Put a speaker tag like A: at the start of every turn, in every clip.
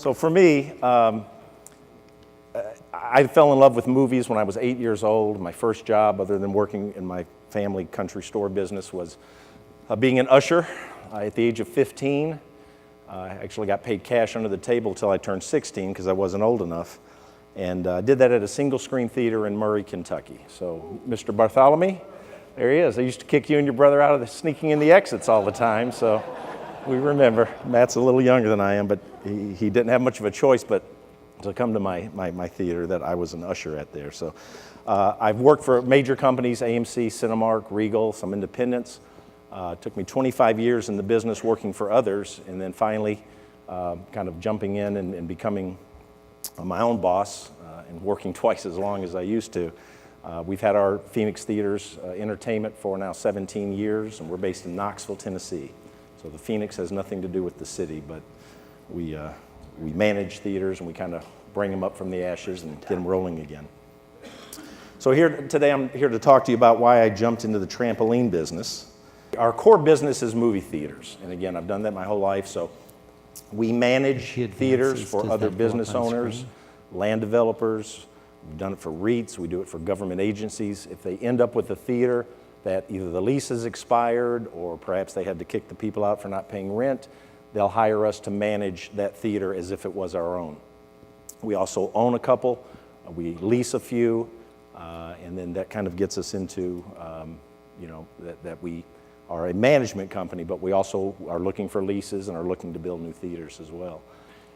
A: So for me, I fell in love with movies when I was 8 years old. My first job, other than working in my family country store business, was being an usher at the age of 15. I actually got paid cash under the table until I turned 16 because I wasn't old enough. And did that at a single screen theater in Murray, Kentucky. So Mr. Bartholomew, there he is. I used to kick you and your brother out of sneaking in the exits all the time. So we remember. Matt's a little younger than I am, but he didn't have much of a choice but to come to my theater that I was an usher at there. So I've worked for major companies, AMC, Cinemark, Regal, some independents. It took me 25 years in the business working for others, and then finally kind of jumping in and becoming my own boss and working twice as long as I used to. We've had our Phoenix Theaters Entertainment for now 17 years, and we're based in Knoxville, Tennessee. So the Phoenix has nothing to do with the city, but we manage theaters and we kind of bring them up from the ashes and get them rolling again. So today I'm here to talk to you about why I jumped into the trampoline business. Our core business is movie theaters, and again, I've done that my whole life. So we manage theaters for other business owners, land developers. We've done it for REITs, we do it for government agencies. If they end up with a theater that either the lease has expired or perhaps they had to kick the people out for not paying rent, they'll hire us to manage that theater as if it was our own. We also own a couple, we lease a few, and then that kind of gets us into, that we are a management company, but we also are looking for leases and are looking to build new theaters as well.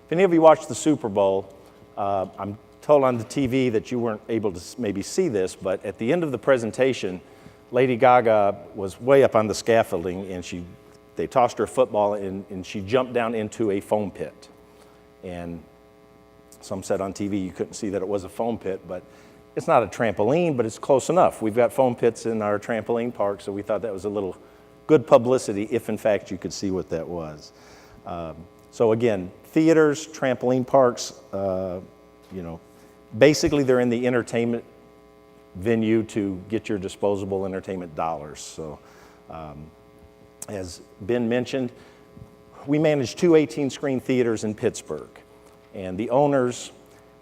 A: If any of you watched the Super Bowl, I'm told on the TV that you weren't able to maybe see this, but at the end of the presentation, Lady Gaga was way up on the scaffolding, and they tossed her a football, and she jumped down into a foam pit. And some said on TV you couldn't see that it was a foam pit, but it's not a trampoline, but it's close enough. We've got foam pits in our trampoline park, so we thought that was a little good publicity if in fact you could see what that was. So again, theaters, trampoline parks, basically they're in the entertainment venue to get your disposable entertainment dollars. So as Ben mentioned, we manage two 18-screen theaters in Pittsburgh, and the owners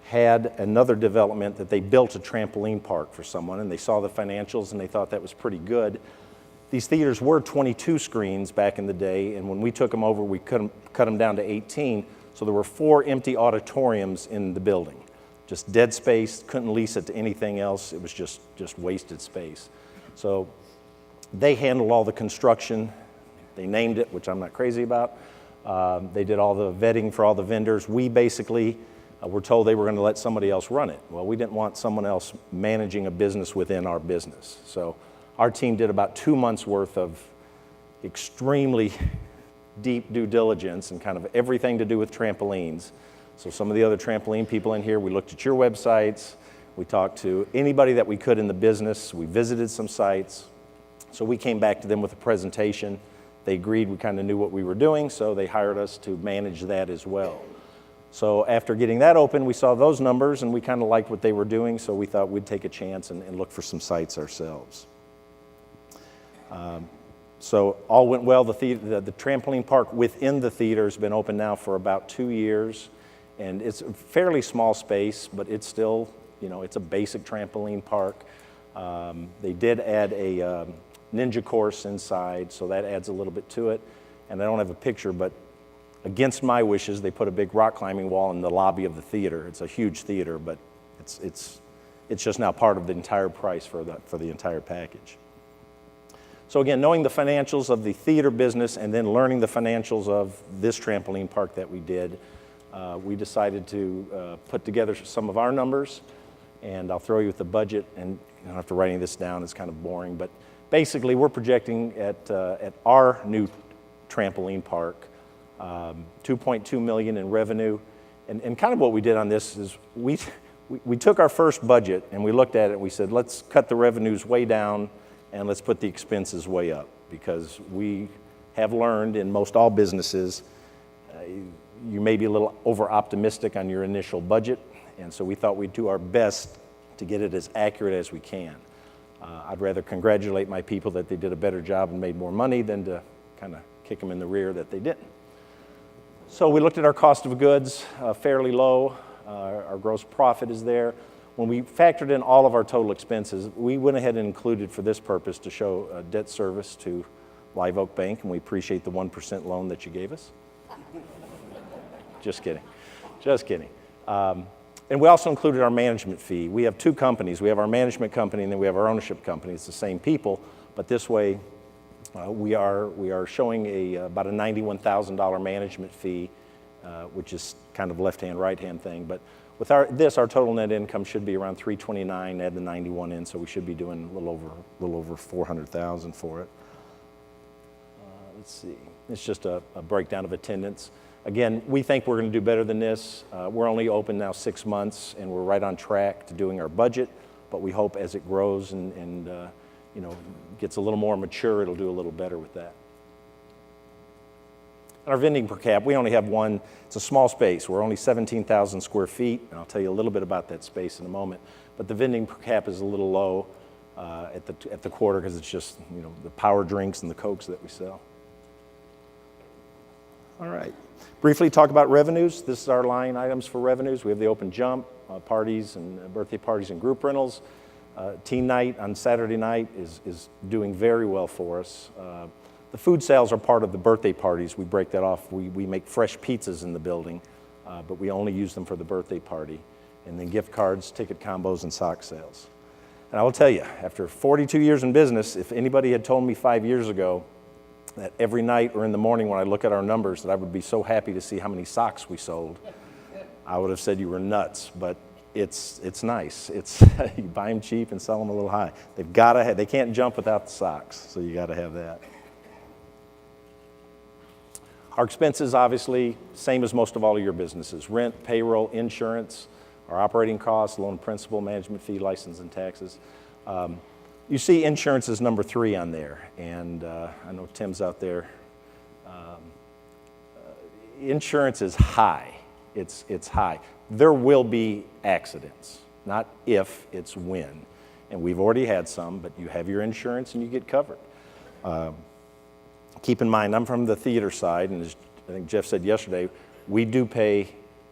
A: had another development that they built a trampoline park for someone, and they saw the financials and they thought that was pretty good. These theaters were 22 screens back in the day, and when we took them over, we cut them down to 18, so there were 4 empty auditoriums in the building. Just dead space, couldn't lease it to anything else, it was just wasted space. So they handled all the construction, they named it, which I'm not crazy about. They did all the vetting for all the vendors. We basically were told they were going to let somebody else run it. Well, we didn't want someone else managing a business within our business. So our team did about 2 months worth of extremely deep due diligence and kind of everything to do with trampolines. So some of the other trampoline people in here, we looked at your websites, we talked to anybody that we could in the business, we visited some sites. So we came back to them with a presentation. They agreed we kind of knew what we were doing, so they hired us to manage that as well. So after getting that open, we saw those numbers and we kind of liked what they were doing, so we thought we'd take a chance and look for some sites ourselves. So all went well. The trampoline park within the theater has been open now for about 2 years, and it's a fairly small space, but it's still, it's a basic trampoline park. They did add a ninja course inside, so that adds a little bit to it. And I don't have a picture, but against my wishes, they put a big rock climbing wall in the lobby of the theater. It's a huge theater, but it's just now part of the entire price for the entire package. So again, knowing the financials of the theater business and then learning the financials of this trampoline park that we did, we decided to put together some of our numbers, and I'll throw you with the budget, and you don't have to write any of this down, it's kind of boring, but basically we're projecting at our new trampoline park, $2.2 million in revenue, and kind of what we did on this is we took our first budget and we looked at it and we said, let's cut the revenues way down and let's put the expenses way up, because we have learned in most all businesses, you may be a little over optimistic on your initial budget, and so we thought we'd do our best to get it as accurate as we can. I'd rather congratulate my people that they did a better job and made more money than to kind of kick them in the rear that they didn't. So we looked at our cost of goods, fairly low. Our gross profit is there. When we factored in all of our total expenses, we went ahead and included for this purpose to show debt service to Live Oak Bank, and we appreciate the 1% loan that you gave us. Just kidding. Just kidding. And we also included our management fee. We have two companies. We have our management company and then we have our ownership company. It's the same people, but this way we are showing about a $91,000 management fee, which is kind of left-hand, right-hand thing. But with our total net income should be around $329, add the 91 in, so we should be doing a little over $400,000 for it. Let's see. It's just a breakdown of attendance. Again, we think we're going to do better than this. We're only open now 6 months, and we're right on track to doing our budget. But we hope as it grows and gets a little more mature, it'll do a little better with that. And our vending per cap, we only have one. It's a small space. We're only 17,000 square feet, and I'll tell you a little bit about that space in a moment. But the vending per cap is a little low at the quarter because it's just the power drinks and the Cokes that we sell. All right. Briefly talk about revenues. This is our line items for revenues. We have the open jump, parties and birthday parties and group rentals. Teen night on Saturday night is doing very well for us. The food sales are part of the birthday parties. We break that off. We make fresh pizzas in the building, but we only use them for the birthday party. And then gift cards, ticket combos, and sock sales. And I will tell you, after 42 years in business, if anybody had told me 5 years ago that every night or in the morning when I look at our numbers that I would be so happy to see how many socks we sold, I would have said you were nuts. But it's nice. It's you buy them cheap and sell them a little high. They can't jump without the socks, so you got to have that. Our expenses, obviously, same as most of all of your businesses: rent, payroll, insurance, our operating costs, loan principal, management fee, license, and taxes. You see insurance is number 3 on there, and I know Tim's out there. Insurance is high. It's high. There will be accidents, not if, it's when. And we've already had some, but you have your insurance and you get covered. Keep in mind, I'm from the theater side, and as I think Jeff said yesterday, we do pay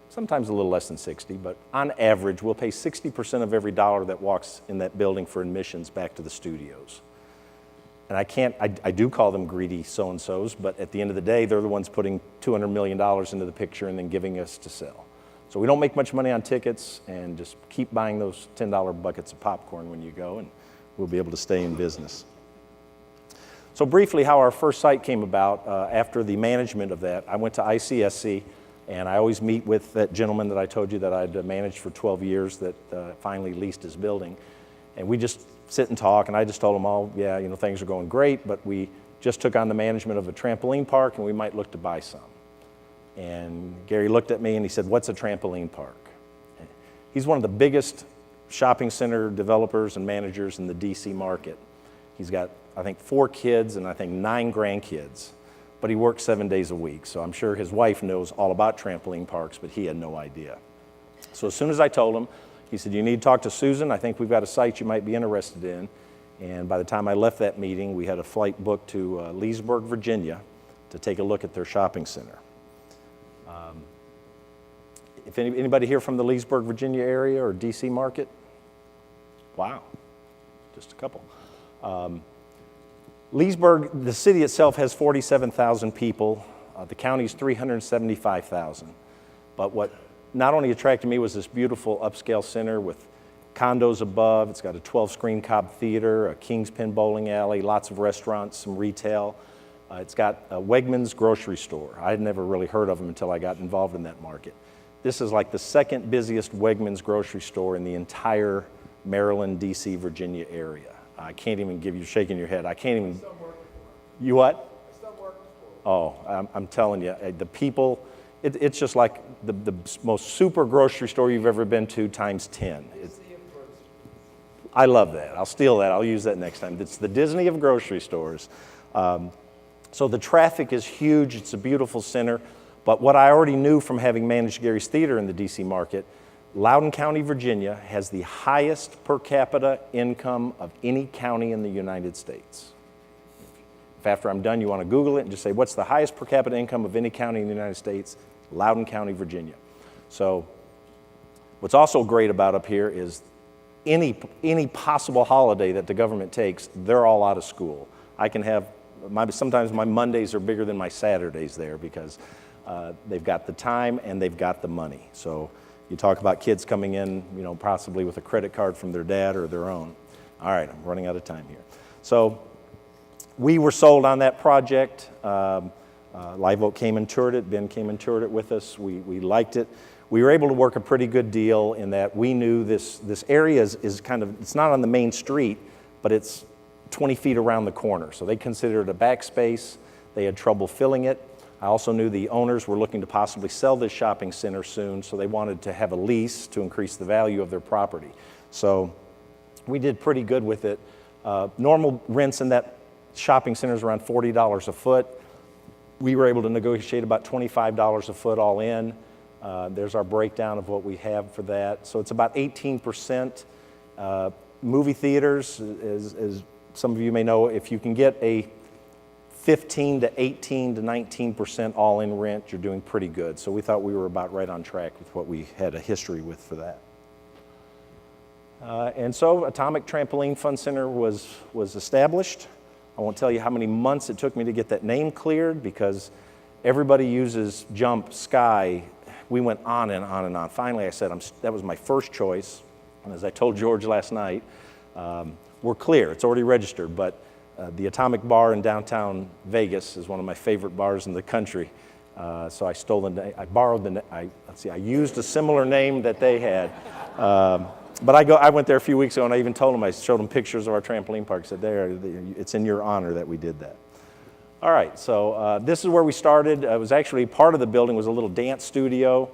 A: sometimes a little less than 60, but on average, we'll pay 60% of every dollar that walks in that building for admissions back to the studios. And I do call them greedy so-and-sos, but at the end of the day, they're the ones putting $200 million into the picture and then giving us to sell. So we don't make much money on tickets, and just keep buying those $10 buckets of popcorn when you go, and we'll be able to stay in business. So briefly, how our first site came about, after the management of that, I went to ICSC, and I always meet with that gentleman that I told you that I'd managed for 12 years that finally leased his building. And we just sit and talk, and I just told him, oh, yeah, things are going great, but we just took on the management of a trampoline park, and we might look to buy some. And Gary looked at me, and he said, what's a trampoline park? He's one of the biggest shopping center developers and managers in the DC market. He's got, I think, 4 kids and I think 9 grandkids. But he works 7 days a week, so I'm sure his wife knows all about trampoline parks, but he had no idea. So as soon as I told him, he said, you need to talk to Susan. I think we've got a site you might be interested in. And by the time I left that meeting, we had a flight booked to Leesburg, Virginia, to take a look at their shopping center. If anybody here from the Leesburg, Virginia area or DC market? Wow, just a couple. Leesburg, the city itself has 47,000 people. The county's 375,000. But what not only attracted me was this beautiful upscale center with condos above. It's got a 12-screen Cobb Theater, a King's Pin bowling alley, lots of restaurants, some retail. It's got a Wegmans grocery store. I had never really heard of them until I got involved in that market. This is like the second busiest Wegmans grocery store in the entire Maryland, DC, Virginia area. I can't even give you, shaking your head. I can't even. You what? Oh, I'm telling you, the people, it's just like the most super grocery store you've ever been to times 10. I love that. I'll steal that. I'll use that next time. It's the Disney of grocery stores. So the traffic is huge. It's a beautiful center. But what I already knew from having managed Gary's Theater in the DC market, Loudoun County, Virginia has the highest per capita income of any county in the United States. If after I'm done you want to Google it and just say, what's the highest per capita income of any county in the United States? Loudoun County, Virginia. So what's also great about up here is any possible holiday that the government takes, they're all out of school. I can have, sometimes my Mondays are bigger than my Saturdays there because they've got the time and they've got the money. So you talk about kids coming in, possibly with a credit card from their dad or their own. All right, I'm running out of time here. So we were sold on that project. Live Oak came and toured it. Ben came and toured it with us. We liked it. We were able to work a pretty good deal in that we knew this area is kind of, it's not on the main street, but it's 20 feet around the corner. So they considered it a back space. They had trouble filling it. I also knew the owners were looking to possibly sell this shopping center soon, so they wanted to have a lease to increase the value of their property. So we did pretty good with it. Normal rents in that shopping center is around $40 a foot. We were able to negotiate about $25 a foot all in. There's our breakdown of what we have for that. So it's about 18%. Movie theaters, as some of you may know, if you can get a 15 to 18 to 19% all-in rent, you're doing pretty good. So we thought we were about right on track with what we had a history with for that. And so Atomic Trampoline Fun Center was established. I won't tell you how many months it took me to get that name cleared because everybody uses Jump, Sky. We went on and on and on. Finally, I said that was my first choice. And as I told George last night, we're clear. It's already registered, but the Atomic Bar in downtown Vegas is one of my favorite bars in the country. So I stole the name. I borrowed the name. I used a similar name that they had. But I went there a few weeks ago, and I even told them, I showed them pictures of our trampoline park. I said, it's in your honor that we did that. All right, so this is where we started. It was actually part of the building was a little dance studio,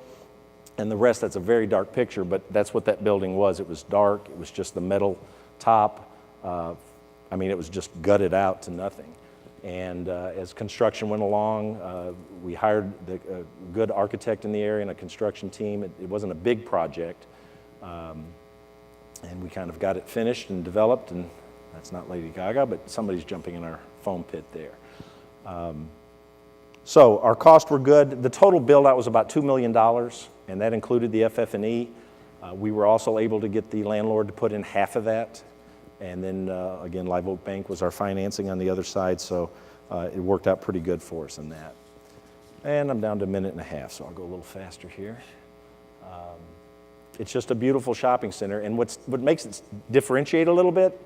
A: and the rest, that's a very dark picture, but that's what that building was. It was dark. It was just the metal top. It was just gutted out to nothing. And as construction went along, we hired a good architect in the area and a construction team. It wasn't a big project. And we kind of got it finished and developed, and that's not Lady Gaga, but somebody's jumping in our foam pit there. So our costs were good. The total build out was about $2 million, and that included the FF&E. We were also able to get the landlord to put in half of that. And then, again, Live Oak Bank was our financing on the other side, so it worked out pretty good for us in that. And I'm down to a minute and a half, so I'll go a little faster here. It's just a beautiful shopping center, and what makes it differentiate a little bit,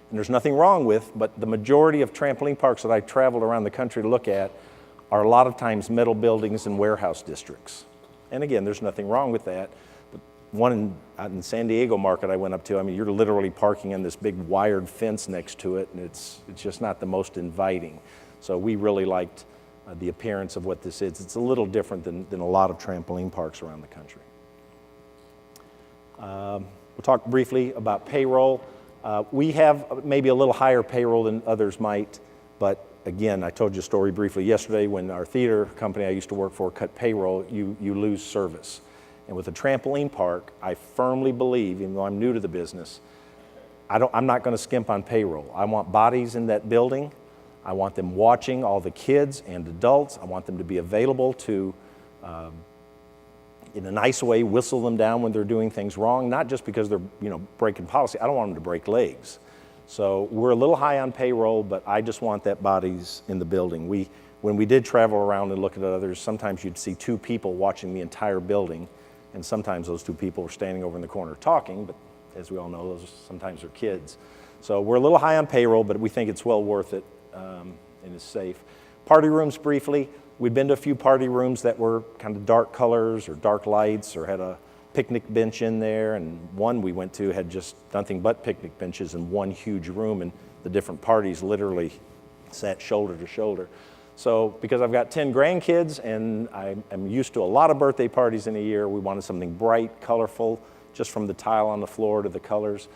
A: and there's nothing wrong with, but the majority of trampoline parks that I traveled around the country to look at are a lot of times metal buildings and warehouse districts. And again, there's nothing wrong with that. But one out in San Diego market I went up to, you're literally parking in this big wired fence next to it, and it's just not the most inviting. So we really liked the appearance of what this is. It's a little different than a lot of trampoline parks around the country. We'll talk briefly about payroll. We have maybe a little higher payroll than others might, but again, I told you a story briefly yesterday when our theater company I used to work for cut payroll, you lose service. And with a trampoline park, I firmly believe, even though I'm new to the business, I'm not going to skimp on payroll. I want bodies in that building. I want them watching all the kids and adults. I want them to be available to in a nice way, whistle them down when they're doing things wrong, not just because they're breaking policy. I don't want them to break legs. So we're a little high on payroll, but I just want that bodies in the building. When we did travel around and look at others, sometimes you'd see two people watching the entire building, and sometimes those two people were standing over in the corner talking, but as we all know, those sometimes are kids. So we're a little high on payroll, but we think it's well worth it and is safe. Party rooms briefly. We'd been to a few party rooms that were kind of dark colors or dark lights or had a picnic bench in there, and one we went to had just nothing but picnic benches in one huge room, and the different parties literally sat shoulder to shoulder. So because I've got 10 grandkids and I'm used to a lot of birthday parties in a year, we wanted something bright, colorful, just from the tile on the floor to the colors.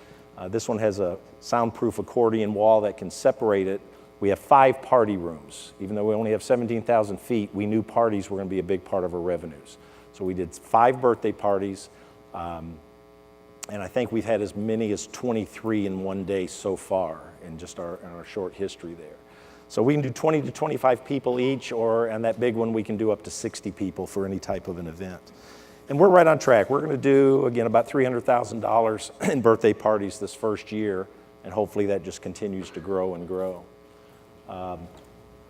A: This one has a soundproof accordion wall that can separate it. We have 5 party rooms. Even though we only have 17,000 feet, we knew parties were going to be a big part of our revenues. So we did 5 birthday parties, and I think we've had as many as 23 in one day so far in just our short history there. So we can do 20 to 25 people each, and that big one we can do up to 60 people for any type of an event. And we're right on track. We're going to do, again, about $300,000 in birthday parties this first year, and hopefully that just continues to grow and grow.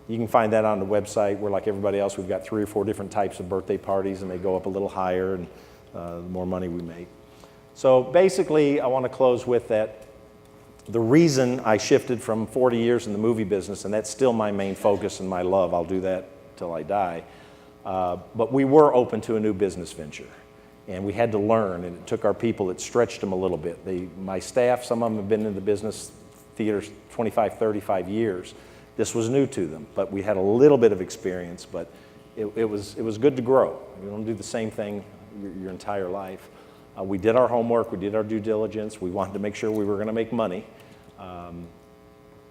A: You can find that on the website. We're like everybody else. We've got 3 or 4 different types of birthday parties, and they go up a little higher, and the more money we make. So basically, I want to close with that. The reason I shifted from 40 years in the movie business, and that's still my main focus and my love, I'll do that till I die, but we were open to a new business venture. And we had to learn, and it took our people, it stretched them a little bit. My staff, some of them have been in the business theaters 25, 35 years. This was new to them, but we had a little bit of experience, but it was good to grow. You don't do the same thing your entire life. We did our homework, we did our due diligence, we wanted to make sure we were going to make money.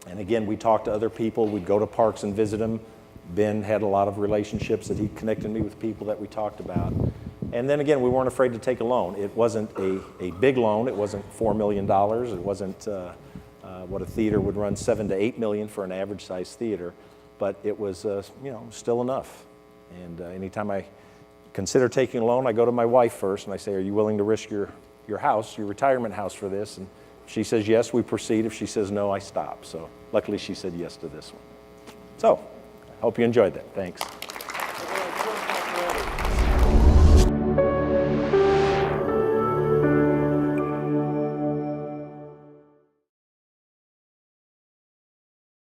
A: And again, we talked to other people, we'd go to parks and visit them. Ben had a lot of relationships that he connected me with people that we talked about. And then again, we weren't afraid to take a loan. It wasn't a big loan, it wasn't $4 million, it wasn't what a theater would run $7 to $8 million for an average size theater, but it was still enough. And anytime I consider taking a loan, I go to my wife first and I say, are you willing to risk your house, your retirement house for this? And if she says yes, we proceed. If she says no, I stop. So luckily she said yes to this one. So I hope you enjoyed that. Thanks.